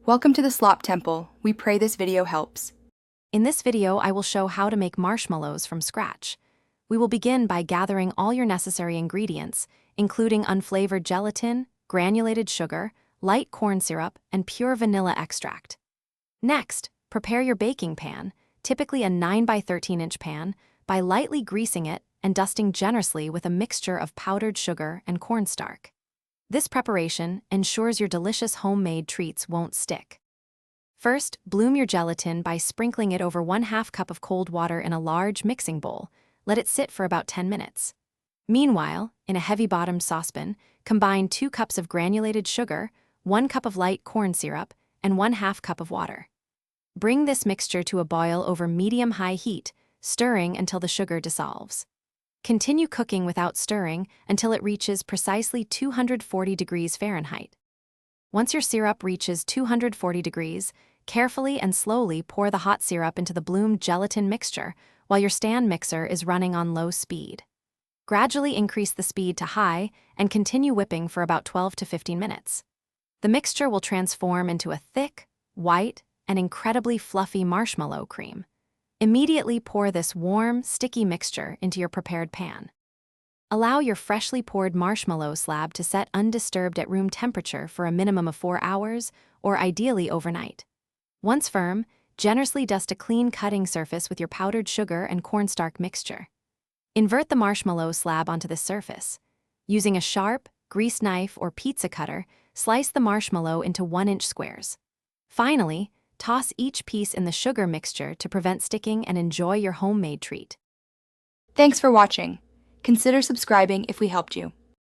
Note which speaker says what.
Speaker 1: Welcome to the Slop Temple. We pray this video helps.
Speaker 2: In this video, I will show how to make marshmallows from scratch. We will begin by gathering all your necessary ingredients, including unflavored gelatin, granulated sugar, light corn syrup, and pure vanilla extract. Next, prepare your baking pan, typically a 9 by 13-inch pan, by lightly greasing it and dusting generously with a mixture of powdered sugar and cornstarch. This preparation ensures your delicious homemade treats won't stick. First, bloom your gelatin by sprinkling it over 1/2 cup of cold water in a large mixing bowl. Let it sit for about 10 minutes. Meanwhile, in a heavy-bottomed saucepan, combine 2 cups of granulated sugar, 1 cup of light corn syrup, and 1/2 cup of water. Bring this mixture to a boil over medium-high heat, stirring until the sugar dissolves. Continue cooking without stirring until it reaches precisely 240 degrees Fahrenheit. Once your syrup reaches 240 degrees, carefully and slowly pour the hot syrup into the bloomed gelatin mixture while your stand mixer is running on low speed. Gradually increase the speed to high and continue whipping for about 12 to 15 minutes. The mixture will transform into a thick, white, and incredibly fluffy marshmallow cream. Immediately pour this warm, sticky mixture into your prepared pan. Allow your freshly poured marshmallow slab to set undisturbed at room temperature for a minimum of 4 hours, or ideally overnight. Once firm, generously dust a clean cutting surface with your powdered sugar and cornstarch mixture. Invert the marshmallow slab onto this surface. Using a sharp, greased knife or pizza cutter, slice the marshmallow into 1-inch squares. Finally, toss each piece in the sugar mixture to prevent sticking and enjoy your homemade treat.
Speaker 1: Thanks for watching. Consider subscribing if we helped you.